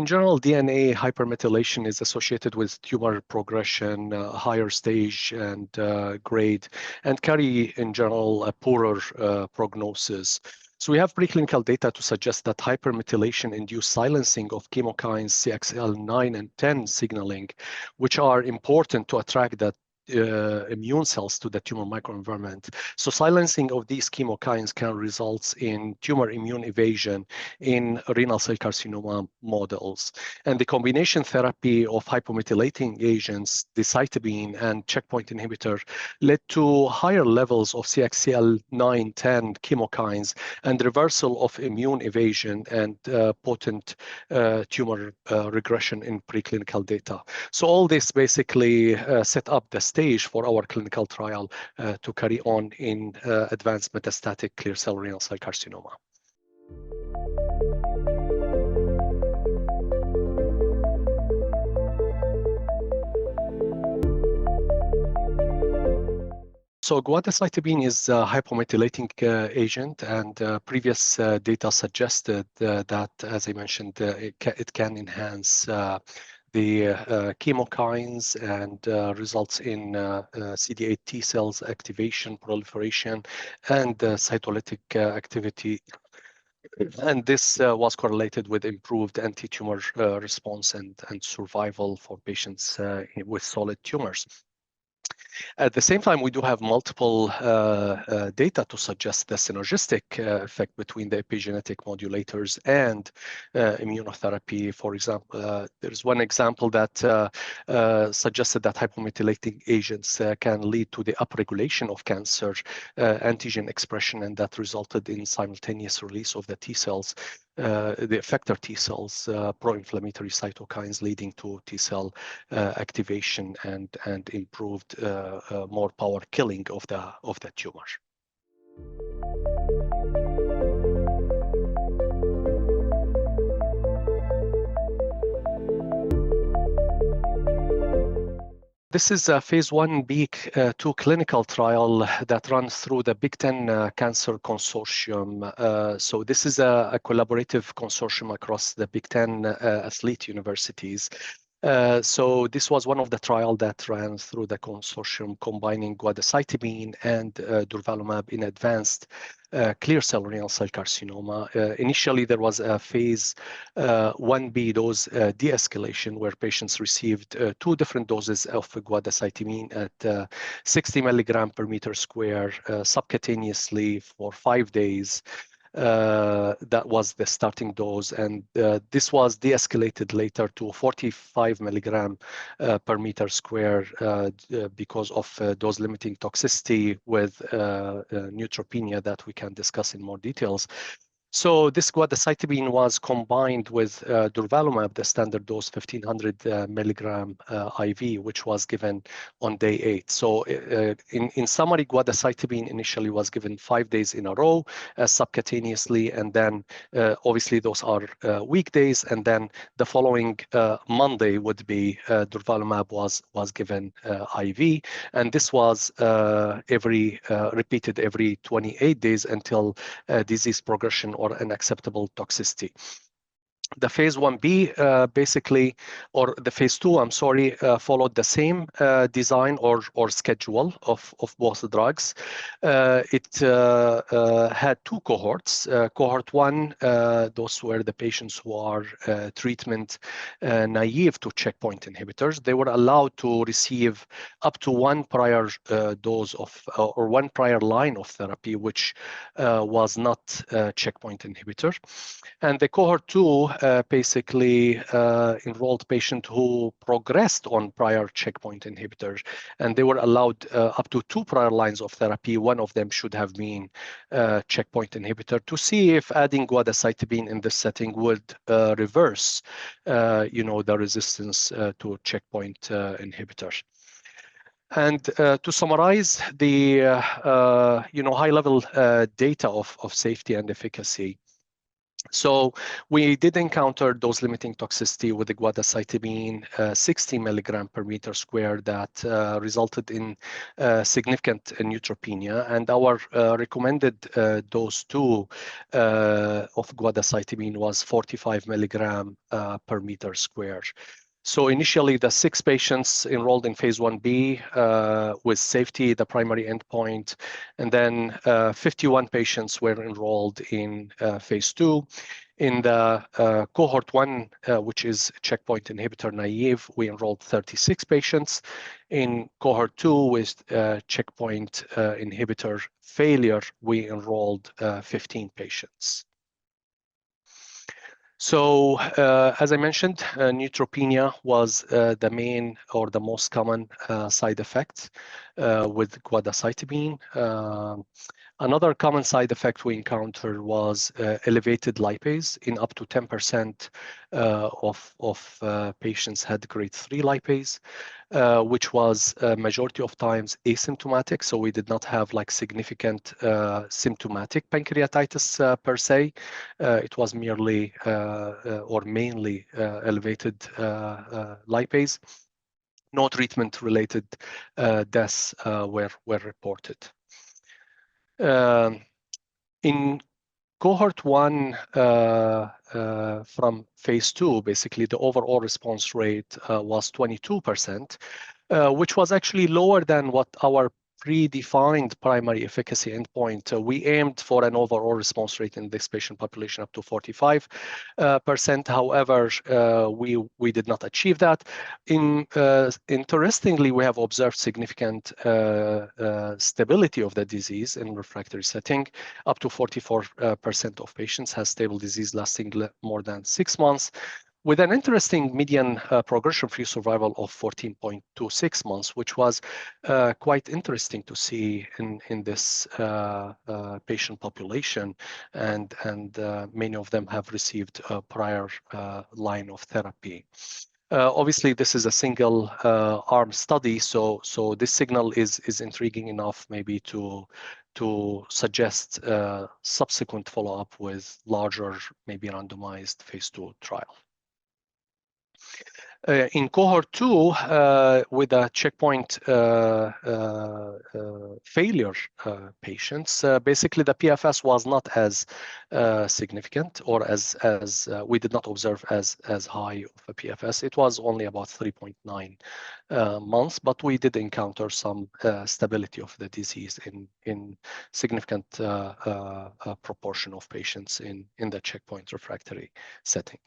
in general, DNA hypermethylation is associated with tumor progression, higher stage and grade, and carry, in general, a poorer prognosis. So we have preclinical data to suggest that hypermethylation induced silencing of chemokines CXL9 and 10 signaling, which are important to attract that immune cells to the tumor microenvironment. So silencing of these chemokines can result in tumor immune evasion in renal cell carcinoma models. And the combination therapy of hypomethylating agents, guadecitabine and checkpoint inhibitor, led to higher levels of CXCL9, 10 chemokines and reversal of immune evasion and potent tumor regression in preclinical data. So all this basically set up the stage for our clinical trial to carry on in advanced metastatic clear cell renal cell carcinoma. So guadecitabine is a hypomethylating agent, and previous data suggested that, as I mentioned, it can enhance the chemokines and results in CD8 T cells activation, proliferation, and cytolytic activity. And this was correlated with improved anti-tumor response and survival for patients with solid tumors. At the same time, we do have multiple data to suggest the synergistic effect between the epigenetic modulators and immunotherapy. For example, there's one example that suggested that hypomethylating agents can lead to the upregulation of cancer antigen expression, and that resulted in simultaneous release of the T cells, the effector T cells, pro-inflammatory cytokines, leading to T cell activation and improved more power killing of the tumor. This is a phase 1b/2 clinical trial that runs through the Big Ten Cancer Consortium. So this is a collaborative consortium across the Big Ten athlete universities. So this was one of the trials that ran through the consortium, combining guadecitabine and durvalumab in advanced clear cell renal cell carcinoma. Initially, there was a phase 1b dose de-escalation where patients received 2 different doses of guadecitabine at 60 milligram per meter square subcutaneously for 5 days. That was the starting dose, and this was de-escalated later to 45 milligram per meter square because of dose-limiting toxicity with neutropenia that we can discuss in more details. So this guadecitabine was combined with durvalumab, the standard dose 1500 milligram IV, which was given on day 8. So in summary, guadecitabine initially was given 5 days in a row subcutaneously, and then obviously those are weekdays, and then the following Monday would be durvalumab was given IV, and this was repeated every 28 days until disease progression or an acceptable toxicity. The phase 1b basically, or the phase 2, I'm sorry, followed the same design or schedule of both drugs. It had 2 cohorts. Cohort 1, those were the patients who are treatment naive to checkpoint inhibitors. They were allowed to receive up to 1 prior dose of, or 1 prior line of therapy, which was not a checkpoint inhibitor. And the cohort 2 basically enrolled patients who progressed on prior checkpoint inhibitors, and they were allowed up to 2 prior lines of therapy. One of them should have been checkpoint inhibitor, to see if adding guadecitabine in this setting would reverse, the resistance to checkpoint inhibitors. And to summarize the high-level data of safety and efficacy, So we did encounter dose-limiting toxicity with the guadecitabine, 60 milligram per meter squared, that resulted in significant neutropenia. And our recommended dose 2 of guadecitabine was 45 milligram per meter squared. So initially, the 6 patients enrolled in phase 1B with safety, the primary endpoint, and then 51 patients were enrolled in phase 2. In the cohort 1, which is checkpoint inhibitor naive, we enrolled 36 patients. In cohort 2, with checkpoint inhibitor failure, we enrolled 15 patients. So, as I mentioned, neutropenia was the main or the most common side effect with guadecitabine. Another common side effect we encountered was elevated lipase. In up to 10% of patients had grade 3 lipase, which was majority of times asymptomatic. So we did not have like significant symptomatic pancreatitis per se. It was merely or mainly elevated lipase. No treatment-related deaths were reported. In cohort 1 from phase 2, basically the overall response rate was 22%, which was actually lower than what our predefined primary efficacy endpoint. We aimed for an overall response rate in this patient population up to 45%. However, we did not achieve that. Interestingly, we have observed significant stability of the disease in refractory setting. Up to 44% of patients has stable disease lasting more than 6 months, with an interesting median progression-free survival of 14.26 months, which was quite interesting to see in this patient population. And many of them have received a prior line of therapy. Obviously, this is a single arm study, so this signal is intriguing enough maybe to suggest subsequent follow-up with larger, maybe randomized phase 2 trial. In cohort 2, with a checkpoint failure patients, basically the PFS was not as significant, or as we did not observe as high of a PFS. It was only about 3.9 months, but we did encounter some stability of the disease in significant proportion of patients in the checkpoint refractory setting.